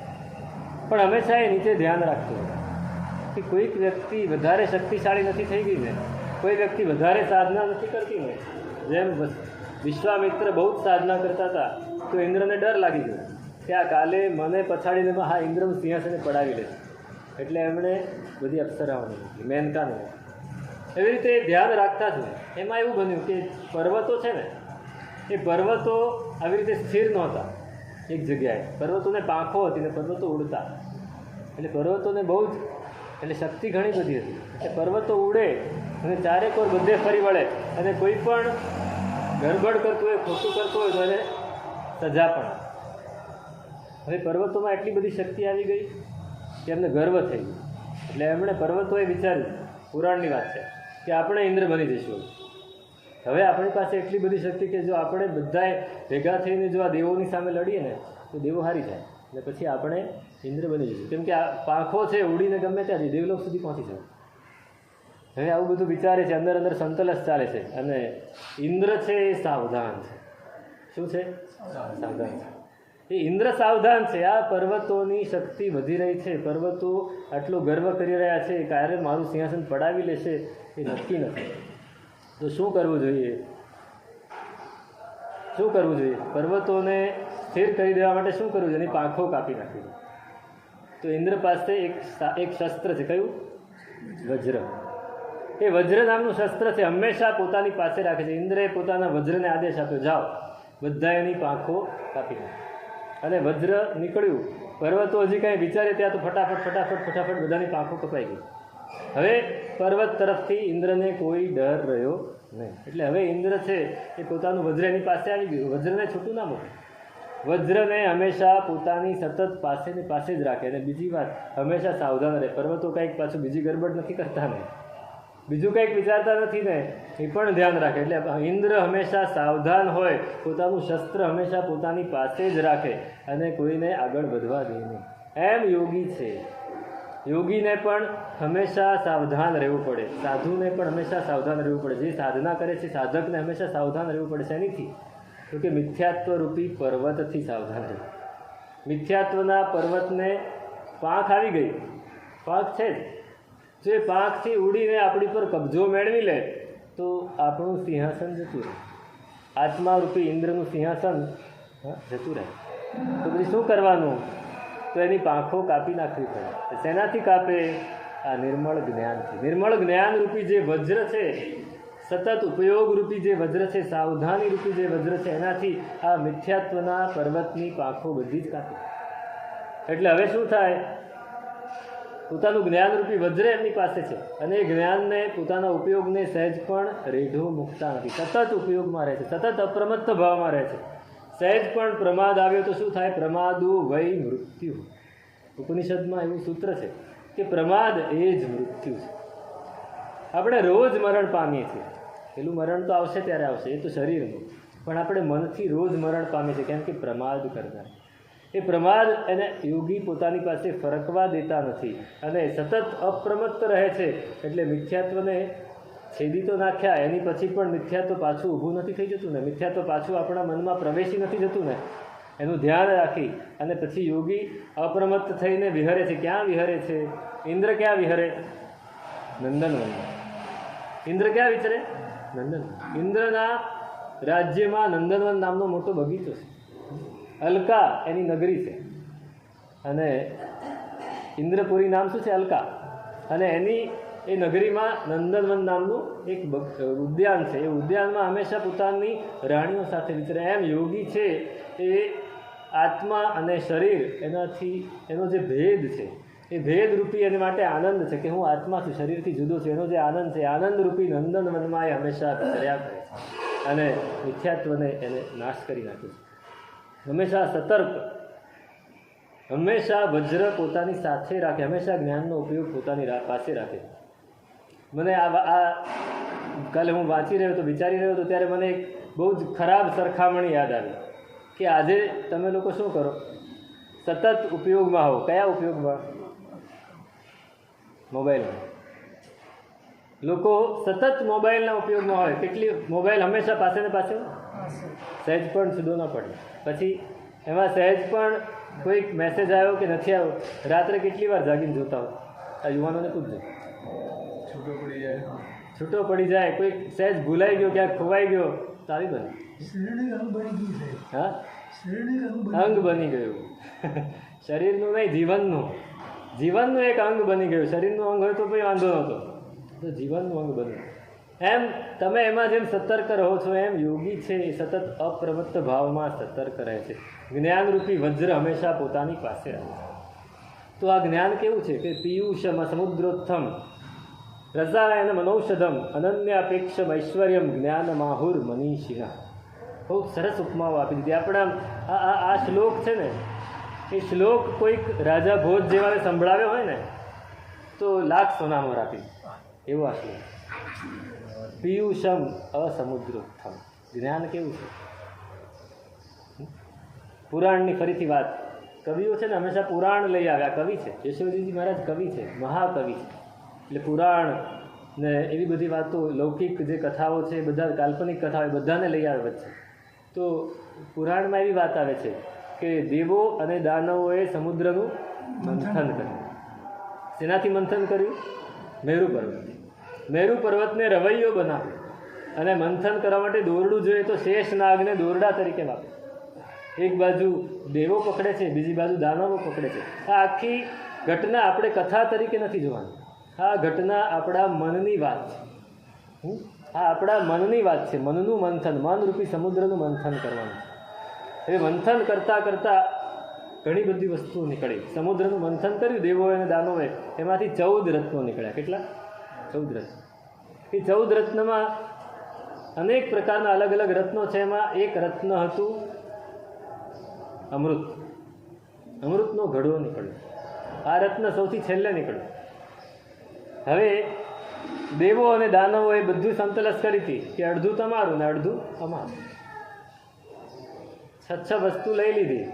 પણ હંમેશા એ નીચે ધ્યાન રાખતું કે કોઈક વ્યક્તિ વધારે શક્તિશાળી નથી થઈ ગઈ ને, કોઈ વ્યક્તિ વધારે સાધના નથી કરતી ને. જેમ વિશ્વામિત્ર બહુ જ સાધના કરતા હતા તો ઇન્દ્રને ડર લાગી ગયો કે આ કાલે મને પછાડીને હા ઇન્દ્ર સિંહાસને પડાવી લે, એટલે એમણે બધી અપ્સરાઓને મૂકી, મેનકાને. એવી રીતે ધ્યાન રાખતા જ હોય. એમાં એવું બન્યું કે પર્વતો છે ને, એ પર્વતો આવી રીતે સ્થિર નહોતા એક જગ્યાએ. પર્વતોને પાંખો હતી ને પર્વતો ઉડતા, એટલે પર્વતોને બહુ જ એટલે શક્તિ ઘણી બધી હતી. એટલે પર્વતો ઉડે અને ચારેકોર બધે ફરી વળે, અને કોઈ પણ ગડબડ કરતું હોય, ખોટું કરતું હોય તો એને સજા પણ. હવે પર્વતોમાં એટલી બધી શક્તિ આવી ગઈ કે એમને ગર્વ થઈ ગયો. એટલે એમણે પર્વતોએ વિચાર્યું, પુરાણની વાત છે, કે આપણે ઇન્દ્ર બની જઈશું. હવે આપણી પાસે એટલી બધી શક્તિ કે જો આપણે બધાએ ભેગા થઈને જો આ દેવોની સામે લડીએ ને તો દેવો હારી જાય, અને પછી આપણે ઇન્દ્ર બની જઈશું. કેમ કે આ પાંખો છે ઉડીને ગમે ત્યાંથી દેવલોક સુધી પહોંચી જાય. હવે આવું બધું વિચારે છે, અંદર અંદર સંતલસ ચાલે છે. અને ઇન્દ્ર છે એ સાવધાન છે. શું છે? સાવધાન છે. એ ઇન્દ્ર સાવધાન છે. આ પર્વતોની શક્તિ વધી રહી છે, પર્વતો આટલો ગર્વ કરી રહ્યા છે, ક્યારે મારું સિંહાસન પડાવી લેશે એ નક્કી નથી. તો શું કરવું જોઈએ? શું કરવું જોઈએ? પર્વતોને સ્થિર કરી દેવા માટે શું કરવું જોઈએ? એની પાંખો કાપી નાખવી. તો ઇન્દ્ર પાસે એક શસ્ત્ર છે. કયું? વજ્ર. એ વજ્ર નામનું શસ્ત્ર છે, હંમેશા પોતાની પાસે રાખે છે. ઇન્દ્રએ પોતાના વજ્રને આદેશ આપ્યો, જાઓ બધા એની પાંખો કાપી નાખે. અને વજ્ર નીકળ્યું. પર્વતો હજી કાંઈ વિચારે ત્યાં તો ફટાફટ બધાની પાંખો કપાઈ ગઈ. હવે પર્વત તરફથી ઇન્દ્રને કોઈ ડર રહ્યો નહીં. એટલે હવે ઇન્દ્ર છે એ પોતાનું વજ્ર એની પાસે આવી ગયું. વજ્રને છૂટું ના મૂકે. વજ્રને હંમેશા પોતાની સતત પાસે ને પાસે જ રાખે. અને બીજી વાત, હંમેશા સાવધાન રહે. પર્વતો કંઈક પાછું બીજી ગડબડ નથી કરતા ને, બીજું કંઈક વિચારતા નથી ને, એ પણ ધ્યાન રાખે. એટલે ઇન્દ્ર હંમેશા સાવધાન હોય, પોતાનું શસ્ત્ર હંમેશા પોતાની પાસે જ રાખે અને કોઈને આગળ વધવા દે નહીં. એમ યોગી છે. યોગીને પણ હંમેશા સાવધાન રહેવું પડે. સાધુને પણ હંમેશા સાવધાન રહેવું પડે. જે સાધના કરે છે સાધકને હંમેશા સાવધાન રહેવું પડે. શેનીથી? તો કે મિથ્યાત્વ રૂપી પર્વતથી સાવધાન રહેવું. મિથ્યાત્વના પર્વતને પાંખ આવી ગઈ, પાંખ છે જ. જો એ પાંખથી ઉડીને આપણી પર કબજો મેળવી લે તો આપણું સિંહાસન જતું રહે. આત્મારૂપી ઇન્દ્રનું સિંહાસન જતું રહે. તો પછી શું કરવાનું? તો એની પાંખો કાપી નાખવી પડે. શેનાથી કાપે? આ નિર્મળ જ્ઞાનથી. નિર્મળ જ્ઞાનરૂપી જે વજ્ર છે, સતત ઉપયોગરૂપી જે વજ્ર છે, સાવધાનીરૂપી જે વજ્ર છે, એનાથી આ મિથ્યાત્વના પર્વતની પાંખો બધી જ કાપે. એટલે હવે શું થાય? પોતાનું જ્ઞાનરૂપી વજ્ર એમની પાસે છે અને એ જ્ઞાનને, પોતાના ઉપયોગને સહેજ પણ રેઢું મૂકતા નથી. સતત ઉપયોગમાં રહે છે, સતત અપ્રમત્ત ભાવમાં રહે છે. સહેજ પણ પ્રમાદ આવ્યો તો શું થાય? પ્રમાદુ વૈ મૃત્યુ. ઉપનિષદમાં એવું સૂત્ર છે કે પ્રમાદ એ જ મૃત્યુ છે. આપણે રોજ મરણ પામીએ છીએ. પેલું મરણ તો આવશે ત્યારે આવશે, એ તો શરીરનું, પણ આપણે મનથી રોજ મરણ પામીએ છીએ. કેમ કે પ્રમાદ કરતા. એ પ્રમાદ એને યોગી પોતાની પાસે ફરકવા દેતા નથી અને સતત અપ્રમત્ત રહે છે. એટલે મિથ્યાત્વને છેદી તો નાખ્યા, એની પછી પણ મિથ્યાત્વ પાછું ઊભું નથી થઈ જતું ને, મિથ્યાત્વ પાછું આપણા મનમાં પ્રવેશી નથી જતું ને, એનું ધ્યાન રાખી અને પછી યોગી અપ્રમત્ત થઈને વિહરે છે. ક્યાં વિહરે છે? ઇન્દ્ર ક્યાં વિહરે? નંદનવનમાં. ઇન્દ્ર ક્યાં વિચરે? નંદન. ઇન્દ્રના રાજ્યમાં નંદનવન નામનો મોટો બગીચો છે. અલકા એની નગરી છે અને ઇન્દ્રપુરી નામ શું છે? અલકા. અને એની એ નગરીમાં નંદનવન નામનું એક ઉદ્યાન છે. એ ઉદ્યાનમાં હંમેશા પોતાની રાણીઓ સાથે વિચરે. એમ યોગી છે એ આત્મા અને શરીર એનાથી એનો જે ભેદ છે, એ ભેદરૂપી એની માટે આનંદ છે કે હું આત્મા છું, શરીરથી જુદો છું. એનો જે આનંદ છે, આનંદરૂપી નંદનવનમાં એ હંમેશા વિચર્યા કરે છે અને મિથ્યાત્વને એને નાશ કરી નાખે છે. હંમેશા સતર્ક, હંમેશા વજ્ર પોતાની સાથે રાખે, હંમેશા જ્ઞાનનો ઉપયોગ પોતાની પાસે રાખે. મને આ કાલે હું વાંચી રહ્યો હતો, વિચારી રહ્યો હતો, ત્યારે મને એક બહુ જ ખરાબ સરખામણી યાદ આવી કે આજે તમે લોકો શું કરો? સતત ઉપયોગમાં હો. કયા ઉપયોગમાં? મોબાઈલમાં. લોકો સતત મોબાઈલના ઉપયોગમાં હોય. કેટલી મોબાઈલ હંમેશા પાસે ને પાસે, સહેજ પણ જુદો ન પડે. પછી એમાં સહેજ પણ કોઈક મેસેજ આવ્યો કે નથી આવ્યો, રાત્રે કેટલી વાર જાગીને જોતા હોય? આ યુવાનોને પૂછજો. છૂટો પડી જાય, કોઈક સહેજ ભૂલાઈ ગયો, ક્યાંક ખોવાઈ ગયો, તારી બની. હા, અંગ બની ગયું. શરીરનું નહીં, જીવનનું. જીવનનું એક અંગ બની ગયું. શરીરનું અંગ હોય તો ભાઈ વાંધો નહોતો, તો જીવનનું અંગ બન્યું. એમ તમે એમાં જેમ સતર્ક રહો છો, એમ યોગી છે એ સતત અપ્રમત્ત ભાવમાં સતર્ક રહે છે. જ્ઞાનરૂપી વજ્ર હંમેશા પોતાની પાસે રહે છે. તો આ જ્ઞાન કેવું છે કે પિયુષમ સમુદ્રોત્થમ રસાયન મનૌષધમ અનન્યાપેક્ષમ ઐશ્વર્યમ જ્ઞાન માહુર મનીષિના. બહુ સરસ ઉપમાઓ આપી દીધી. આપણા આ શ્લોક છે ને, એ શ્લોક કોઈક રાજા ભોજ જેવાને સંભળાવ્યો હોય ને તો લાખ સોનામાં આપી એવો આ શ્લોક. પિયુષમ અસમુદ્રોત્થમ. જ્ઞાન કેવું છે? પુરાણની ફરીથી વાત. કવિઓ છે ને હંમેશા પુરાણ લઈ આવ્યા. કવિ છે યશોદીજી મહારાજ, કવિ છે, મહાકવિ છે. એટલે પુરાણ ને એવી બધી વાતો, લૌકિક જે કથાઓ છે, બધા કાલ્પનિક કથાઓ, બધાને લઈ આવે વચ્ચે. તો પુરાણમાં એવી વાત આવે છે કે દેવો અને દાનવોએ સમુદ્રનું મંથન કર્યું. શેનાથી મંથન કર્યું? મેરુ પર્વત. મેરુ પર્વતને રવૈયો બનાવ્યો. અને મંથન કરવા માટે દોરડું જોઈએ તો શેષ નાગને દોરડા તરીકે વાપરે. એક બાજુ દેવો પકડે છે, બીજી બાજુ દાનવો પકડે છે. આ આખી ઘટના આપણે કથા તરીકે નથી જોવાની. આ ઘટના આપણા મનની વાત છે. આ આપણા મનની વાત છે. મનનું મંથન, મનરૂપી સમુદ્રનું મંથન કરવાનું છે. એ મંથન કરતાં કરતાં ઘણી બધી વસ્તુઓ નીકળી. સમુદ્રનું મંથન કર્યું દેવોએ અને દાનવોએ, એમાંથી 14 રત્નો નીકળ્યા. કેટલા? 14 રત્ન. એ 14 રત્નમાં અનેક પ્રકારના અલગ અલગ રત્નો છે. એમાં એક રત્ન હતું અમૃત. અમૃતનો ઘડો નીકળ્યો. આ રત્ન સૌથી છેલ્લે નીકળ્યું. હવે દેવો અને દાનવોએ બધું સંતલસ કરી હતી કે અડધું તમારું ને અડધું અમારું. 6 વસ્તુ લઈ લીધી,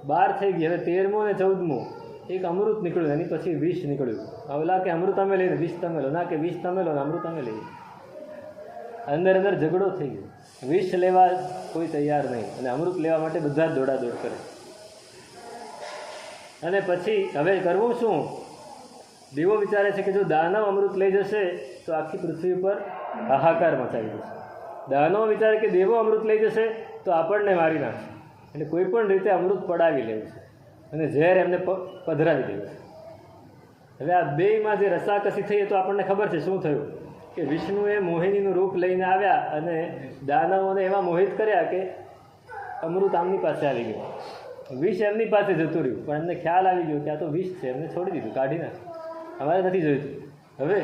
12 થઈ ગઈ. હવે 13મો ને 14મો એક અમૃત નીકળ્યું, એની પછી વિષ નીકળ્યું. ઓલા કે અમૃત અમે લઈને વિષ તમે લો, ના કે વિષ તમે લો ને અમૃત અમે લઈએ. અંદર અંદર ઝઘડો થઈ ગયો. વિષ લેવા કોઈ તૈયાર નહીં અને અમૃત લેવા માટે બધા જ દોડાદોડ કરે. અને પછી હવે કરવું શું? દેવો વિચારે છે કે જો દાનવ અમૃત લઈ જશે તો આખી પૃથ્વી ઉપર હાહાકાર મચાવી દેશે. દાનવ વિચારે કે દેવો અમૃત લઈ જશે તો આપણને મારી નાખશે. એટલે કોઈ પણ રીતે અમૃત પડાવી લેવું છે અને ઝેર એમને પધરાવી દેવું છે. હવે આ બેયમાં જે રસાકસી થઈ એ તો આપણને ખબર છે શું થયું. કે વિષ્ણુએ મોહિનીનું રૂપ લઈને આવ્યા અને દાનવોને એવા મોહિત કર્યા કે અમૃત આમની પાસે આવી ગયું. વિષ એમની પાસે જતું રહ્યું, પણ એમને ખ્યાલ આવી ગયો કે આ તો વિષ છે. એમને છોડી દીધું, કાઢી નાખ્યું. અમારે નથી જોઈતું. હવે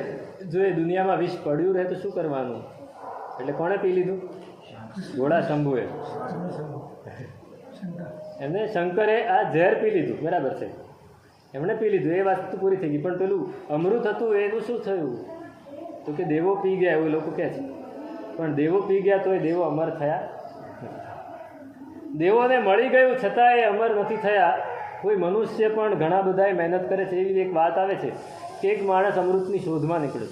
જો એ દુનિયામાં વિષ પડ્યું રહે તો શું કરવાનું? એટલે કોણે પી લીધું? ઘોડા શંભુએ. એમને શંકરે આ ઝેર પી લીધું. બરાબર છે, એમણે પી લીધું. એ વસ્તુ પૂરી થઈ ગઈ. પણ પેલું અમૃત હતું એનું શું થયું? તો કે દેવો પી ગયા એવું લોકો કહે છે. પણ દેવો પી ગયા તો એ દેવો અમર થયા. દેવોને મળી ગયું છતાં એ અમર નથી થયા. કોઈ મનુષ્ય પણ ઘણા બધાએ મહેનત કરે છે. એવી એક વાત આવે છે કે એક માણસ અમૃતની શોધમાં નીકળ્યો.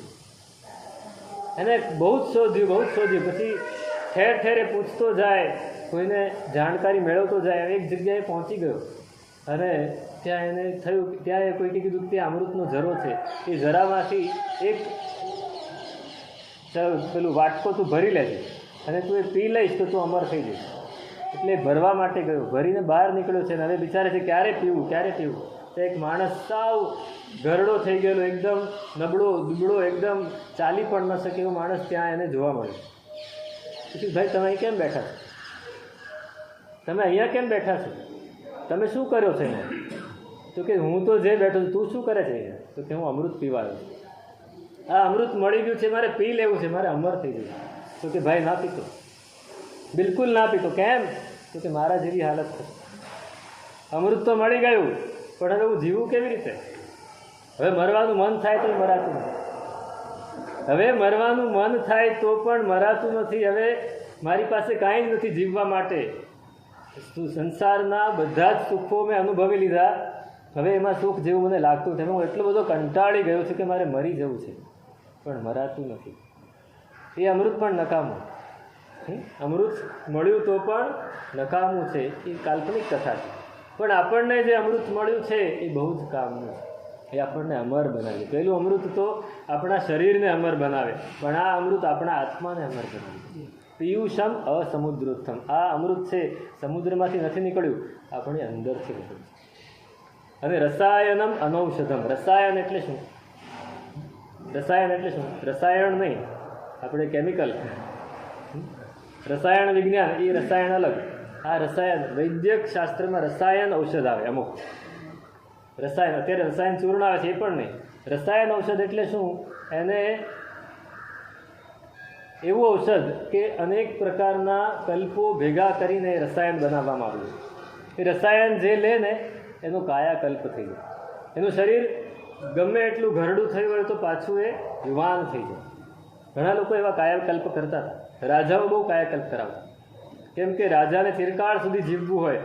એને બહુ જ શોધ્યું. પછી ઠેર ઠેરે પૂછતો જાય, કોઈને જાણકારી મેળવતો જાય. એક જગ્યાએ પહોંચી ગયો અને ત્યાં એને થયું, ત્યાં કોઈકે કીધું કે ત્યાં અમૃતનો ઝરો છે. એ ઝરામાંથી એક પેલું વાટકો તું ભરી લેજે અને તું એ પી લઈશ તો તું અમર થઈ જઈશ. એટલે ભરવા માટે ગયો, ભરીને બહાર નીકળ્યો છે. અને હવે વિચારે છે ક્યારે પીવું. તો એક માણસ સાવ ઘરડો થઈ ગયેલો, એકદમ નબળો દુબળો, એકદમ ચાલી પણ ન શકે એવો માણસ ત્યાં એને જોવા મળ્યો. પછી ભાઈ તમે અહીં કેમ બેઠા છો? તમે અહીંયા કેમ બેઠા છો? તમે શું કર્યો છે? તો કે હું તો જે બેઠો છું. તું શું કરે છે? તો કે હું અમૃત પીવા આવ્યો. આ અમૃત મળી ગયું છે, મારે પી લેવું છે, મારે અમર થઈ ગયું. તો કે ભાઈ ના પીતો, બિલકુલ ના પીતો. કેમ? તો કે મારા જેવી હાલત થશે. અમૃત તો મળી ગયું, પણ હવે હું જીવું કેવી રીતે? હવે મરવાનું મન થાય તો મરાતું નથી. હવે મરવાનું મન થાય તો પણ મરાતું નથી. હવે મારી પાસે કાંઈ જ નથી જીવવા માટે. સંસારના બધા જ સુખો મેં અનુભવી લીધા. હવે એમાં સુખ જેવું મને લાગતું નથી. હું એટલો બધો કંટાળી ગયો છું કે મારે મરી જવું છે, પણ મરાતું નથી. એ અમૃત પણ નકામું. અમૃત મળ્યું તો પણ નકામું છે. એ કાલ્પનિક કથા છે. પણ આપણને જે અમૃત મળ્યું છે એ બહુ જ કામનું છે. એ આપણને અમર બનાવે. પહેલું અમૃત તો આપણા શરીરને અમર બનાવે, પણ આ અમૃત આપણા આત્માને અમર બનાવે. પિયુષમ અસમુદ્રોત્થમ. આ અમૃત છે સમુદ્રમાંથી નથી નીકળ્યું, આપણી અંદરથી નીકળ્યું. અને રસાયણમ અનૌષધમ. રસાયણ એટલે શું? રસાયણ નહીં, આપણે કેમિકલ. રસાયણ વિજ્ઞાન એ રસાયણ અલગ. આ રસાયણ વૈદ્યક શાસ્ત્રમાં રસાયણ ઔષધ આવે. અમુક રસાયણ, અત્યારે રસાયણ ચૂર્ણ આવે છે, એ પણ નહીં. રસાયણ ઔષધ એટલે શું? એને એવું ઔષધ કે અનેક પ્રકારના કલ્પો ભેગા કરીને રસાયણ બનાવવામાં આવ્યું. એ રસાયણ જે લે ને એનો કાયાકલ્પ થઈ જાય. એનું શરીર ગમે એટલું ઘરડું થયું હોય તો પાછું એ યુવાન થઈ જાય. ઘણા લોકો એવા કાયાકલ્પ કરતા હતા. રાજાઓ બહુ કાયાકલ્પ કરાવતા. કેમ કે રાજાને ચિરકાળ સુધી જીવવું હોય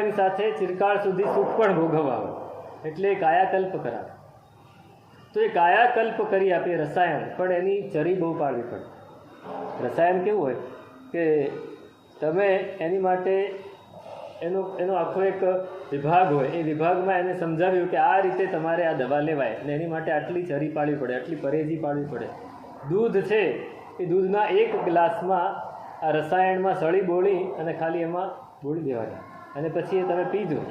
એની સાથે ચિરકાળ સુધી સુખ પણ ભોગવવા હોય, એટલે એ કાયાકલ્પ કરાવે. તો એ કાયાકલ્પ કરી આપે રસાયણ, પણ એની ચરી બહુ પાડવી પડે. રસાયણ કેવું હોય કે તમે એની માટે એનો આખો એક વિભાગ હોય. એ વિભાગમાં એને સમજાવ્યું કે આ રીતે તમારે આ દવા લેવાય અને એની માટે આટલી ચરી પાડવી પડે, આટલી પરેજી પાડવી પડે. દૂધ છે એ દૂધના એક ગ્લાસમાં આ રસાયણમાં સળી બોળી અને ખાલી એમાં બોળી દેવાની, અને પછી એ તમે પીધું.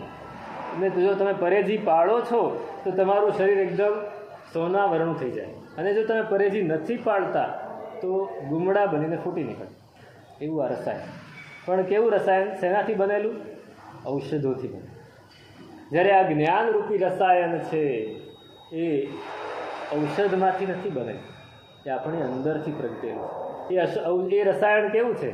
અને જો તમે પરેજી પાળો છો તો તમારું શરીર એકદમ સોના વર્ણું થઈ જાય, અને જો તમે પરેજી નથી પાળતા તો ગુમડા બનીને ફૂટી નીકળે. એવું આ રસાયણ. પણ કેવું રસાયણ? શેનાથી બનેલું? ઔષધોથી બને. જ્યારે આ જ્ઞાનરૂપી રસાયણ છે એ ઔષધમાંથી નથી બને, એ આપણી અંદરથી પ્રગટેલું છે. એ રસાયણ કેવું છે?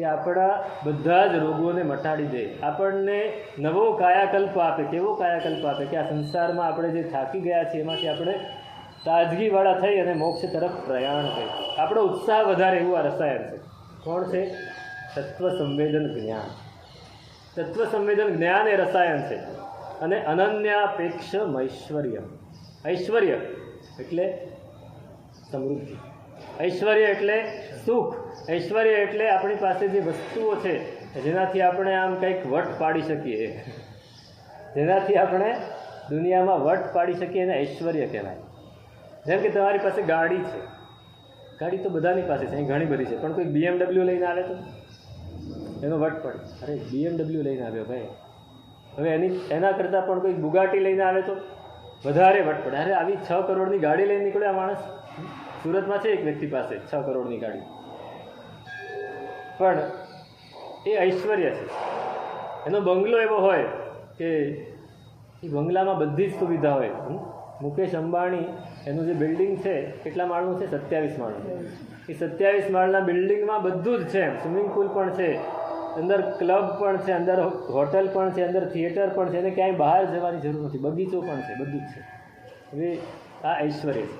એ આપણા બધા જ રોગોને મટાડી દે, આપણને નવો કાયાકલ્પ આપે. કેવો કાયાકલ્પ આપે? કે આ સંસારમાં આપણે જે થાકી ગયા છીએ એમાંથી આપણે તાજગીવાળા થઈ અને મોક્ષ તરફ પ્રયાણ કરીએ. આપણો ઉત્સાહ વધારે એવું આ રસાયણ છે. કોણ છે? તત્વ સંવેદન જ્ઞાન. તત્વ સંવેદન જ્ઞાન એ રસાયણ છે. અને અનન્યાપેક્ષમ ઐશ્વર્ય. ઐશ્વર્ય એટલે સમૃદ્ધિ, ઐશ્વર્ય એટલે સુખ, ઐશ્વર્ય એટલે આપણી પાસે જે વસ્તુઓ છે જેનાથી આપણે આમ કંઈક વટ પાડી શકીએ, જેનાથી આપણે દુનિયામાં વટ પાડી શકીએ એને ઐશ્વર્ય કહેવાય. જેમ કે તમારી પાસે ગાડી છે, ગાડી તો બધાની પાસે છે, અહીં ઘણી બધી છે, પણ કોઈ BMW લઈને આવે તો એનો વટ પડે. અરે BMW લઈને આવ્યો ભાઈ, હવે એના કરતાં પણ કોઈ બુગાટી લઈને આવે તો વધારે વટ પડે. અરે આવી 6 કરોડની ગાડી લઈને નીકળ્યો આ માણસ. સુરતમાં છે એક વ્યક્તિ પાસે 6 કરોડની ગાડી, પણ એ ઐશ્વર્ય છે. એનો બંગલો એવો હોય કે એ બંગલામાં બધી જ સુવિધા હોય. મુકેશ અંબાણી એનું જે બિલ્ડિંગ છે કેટલા માળનું છે? 27 માળનું. એ 27 માળના બિલ્ડિંગમાં બધું જ છે. સ્વિમિંગ પુલ પણ છે, અંદર ક્લબ પણ છે, અંદર હોટલ પણ છે, અંદર થિયેટર પણ છે, અને ક્યાંય બહાર જવાની જરૂર નથી, બગીચો પણ છે, બધું જ છે. હવે આ ઐશ્વર્ય છે.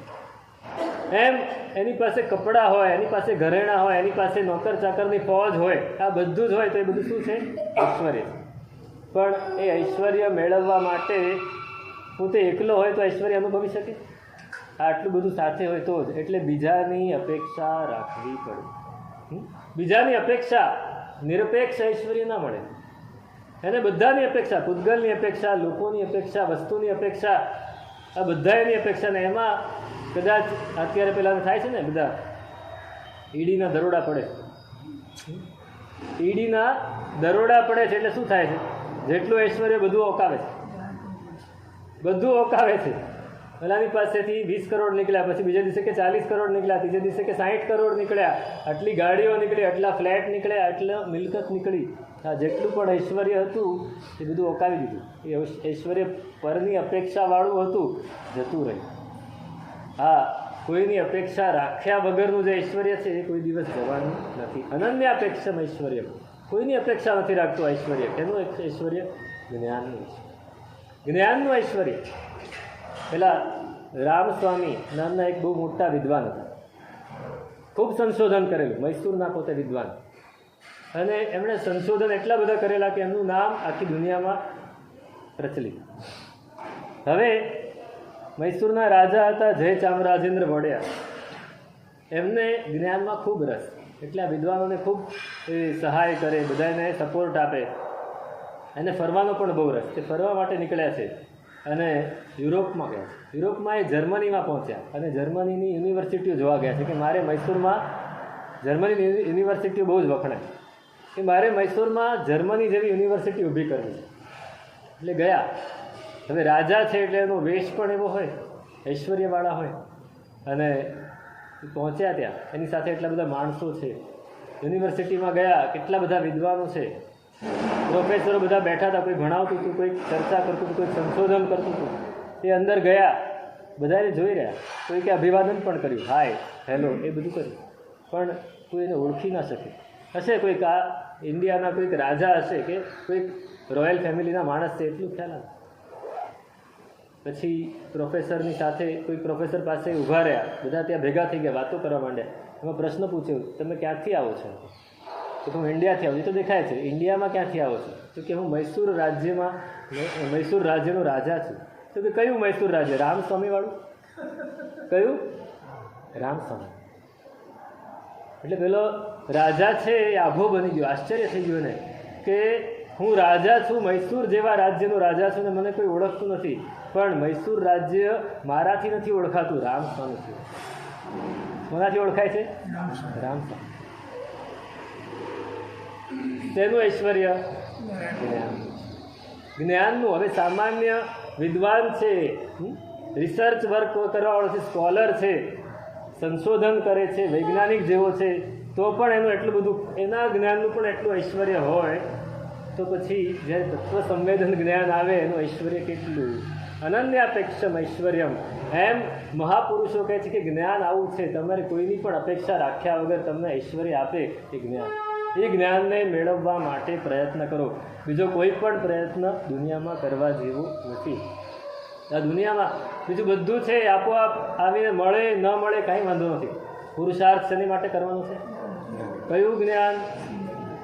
એમ એની પાસે કપડાં હોય, એની પાસે ઘરેણાં હોય, એની પાસે નોકર ચાકરની ફોજ હોય, આ બધું જ હોય તો એ બધું શું છે? ઐશ્વર્ય. પણ એ ઐશ્વર્ય મેળવવા માટે પોતે એકલો હોય તો ઐશ્વર્ય અનુભવી શકે? આટલું બધું સાથે હોય તો જ. એટલે બીજાની અપેક્ષા રાખવી પડે. બીજાની અપેક્ષા, નિરપેક્ષ ઐશ્વર્ય ના મળે. એને બધાની અપેક્ષા, પૂતગલની અપેક્ષા, લોકોની અપેક્ષા, વસ્તુની અપેક્ષા, આ બધા એની અપેક્ષા. ને એમાં કદાચ અત્યારે પેલા થાય છે ને બધા ઈડીના દરોડા પડે, ઈડીના દરોડા પડે છે એટલે શું થાય છે? જેટલું ઐશ્વર્ય બધું ઓકાવે છે, બધું ઓકાવે છે. પેલાની પાસેથી 20 કરોડ નીકળ્યા, પછી બીજા દિવસે કે 40 કરોડ નીકળ્યા, ત્રીજા દિવસે કે 60 કરોડ નીકળ્યા, આટલી ગાડીઓ નીકળી, આટલા ફ્લેટ નીકળ્યા, આટલા મિલકત નીકળી. આ જેટલું પણ ઐશ્વર્ય હતું એ બધું ઓકાવી દીધું. એ ઐશ્વર્ય પરની અપેક્ષાવાળું હતું, જતું રહ્યું. હા, કોઈની અપેક્ષા રાખ્યા વગરનું જે ઐશ્વર્ય છે એ કોઈ દિવસ જવાનું નથી. અનન્યાપેક્ષમ ઐશ્વર્ય. કોઈની અપેક્ષા નથી રાખતું ઐશ્વર્ય. એનું ઐશ્વર્ય જ્ઞાનનું. જ્ઞાનનું ઐશ્વર્ય. પેલા રામસ્વામી નામના એક બહુ મોટા વિદ્વાન હતા, ખૂબ સંશોધન કરેલું, મૈસૂરના પોતે વિદ્વાન. અને એમણે સંશોધન એટલા બધા કરેલા કે એમનું નામ આખી દુનિયામાં પ્રચલિત. હવે મૈસૂરના રાજા હતા જયચામરાજેન્દ્ર વોડેયા. એમને જ્ઞાનમાં ખૂબ રસ, એટલે આ વિદ્વાનોને ખૂબ સહાય કરે, બધાને સપોર્ટ આપે. એને ફરવાનો પણ બહુ રસ. તે ફરવા માટે નીકળ્યા છે અને યુરોપમાં ગયા છે. યુરોપમાં એ જર્મનીમાં પહોંચ્યા અને જર્મનીની યુનિવર્સિટીઓ જોવા ગયા છે કે મારે મૈસૂરમાં જર્મનીની યુનિવર્સિટીઓ બહુ જ વખણાય, કે મારે મૈસૂરમાં જર્મની જેવી યુનિવર્સિટી ઊભી કરવી છે. એટલે ગયા. હવે રાજા છે એટલે એનો વેશ પણ એવો હોય, ઐશ્વર્યવાળા હોય. અને પહોંચ્યા ત્યાં, એની સાથે એટલા બધા માણસો છે. યુનિવર્સિટીમાં ગયા, કેટલા બધા વિદ્વાનો છે, પ્રોફેસરો બધા બેઠા હતા. કોઈ ભણાવતું હતું, કોઈ ચર્ચા કરતું હતું, કોઈ સંશોધન કરતું હતું. એ અંદર ગયા, બધાને જોઈ રહ્યા. કોઈ કે અભિવાદન પણ કર્યું, હાય હેલો એ બધું કર્યું, પણ કોઈ એને ઓળખી ના શકે. હશે કોઈક આ ઇન્ડિયાના કોઈક રાજા હશે કે કોઈક રોયલ ફેમિલીના માણસ છે, એટલું ખ્યાલ આવે. પછી પ્રોફેસરની સાથે કોઈ પ્રોફેસર પાસે ઊભા રહ્યા, બધા ત્યાં ભેગા થઈ ગયા, વાતો કરવા માંડ્યા. એમાં પ્રશ્ન પૂછ્યો, તમે ક્યાંથી આવો છો? તો હું ઇન્ડિયાથી આવું છું. તો દેખાય છે. ઇન્ડિયામાં ક્યાંથી આવો છો? તો કે હું મૈસૂર રાજ્યનો રાજા છું. તો કે કયું મૈસૂર રાજ્ય? રામસ્વામીવાળું. કયું? રામસ્વામી. એટલે પેલો રાજા છે એ આભો બની ગયો, આશ્ચર્ય થઈ ગયું ને કે હું રાજા છું, મૈસૂર જેવા રાજ્યનો રાજા છું ને મને કોઈ ઓળખતું નથી. પણ મૈસૂર રાજ્ય મારાથી નથી ઓળખાતું, રામસ્વામીથી. કોનાથી ઓળખાય છે? રામ. તેનું ઐશ્વર્ય જ્ઞાન. જ્ઞાનનું. હવે સામાન્ય વિદ્વાન છે, રિસર્ચ વર્ક કરવાવાળો છે, સ્કોલર છે, સંશોધન કરે છે, વૈજ્ઞાનિક જેવો છે, તો પણ એનું એટલું બધું, એના જ્ઞાનનું પણ એટલું ઐશ્વર્ય હોય તો પછી જ્યારે તત્વ સંવેદન જ્ઞાન આવે એનું ઐશ્વર્ય કેટલું! અનન્યાપેક્ષમ ઐશ્વર્યમ. એમ મહાપુરુષો કહે છે કે જ્ઞાન આવું છે, તમારે કોઈની પણ અપેક્ષા રાખ્યા વગર તમને ઐશ્વર્ય આપે એ જ્ઞાન. એ જ્ઞાનને મેળવવા માટે પ્રયત્ન કરો. બીજો કોઈ પણ પ્રયત્ન દુનિયામાં કરવા જેવું નથી. આ દુનિયામાં બીજું બધું છે આપોઆપ આવીને મળે ન મળે કાંઈ વાંધો નથી. પુરુષાર્થ શેની માટે કરવાનું છે? કયું જ્ઞાન?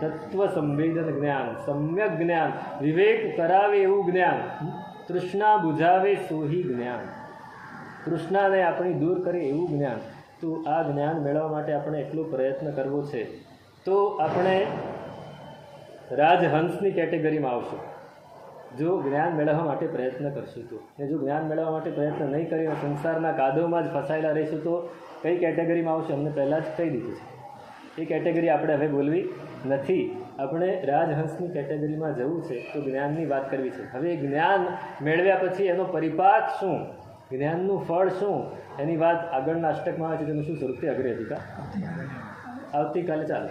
તત્વ સંવેદન જ્ઞાન, સમ્યક જ્ઞાન, વિવેક કરાવે એવું જ્ઞાન, તૃષ્ણા બુઝાવે સોહી જ્ઞાન, તૃષ્ણાને આપણી દૂર કરે એવું જ્ઞાન. તો આ જ્ઞાન મેળવવા માટે આપણે એટલો પ્રયત્ન કરવો છે. તો આપણે રાજહંસની કેટેગરીમાં આવશું જો જ્ઞાન મેળવવા માટે પ્રયત્ન કરશું તો. ને જો જ્ઞાન મેળવવા માટે પ્રયત્ન નહીં કરીને સંસારના કાદવમાં જ ફસાયેલા રહીશું તો કઈ કેટેગરીમાં આવશે? અમને પહેલાં જ કહી દીધું છે. એ કેટેગરી આપણે હવે બોલવી નથી. આપણે રાજહંસની કેટેગરીમાં જવું છે તો જ્ઞાનની વાત કરવી છે. હવે જ્ઞાન મેળવ્યા પછી એનો પરિપાક શું, જ્ઞાનનું ફળ શું, એની વાત આગળના અષ્ટકમાં આવે છે. તેનું શું સ્વરૂપ છે? અગ્રે હતી કા આવતીકાલે ચાલે.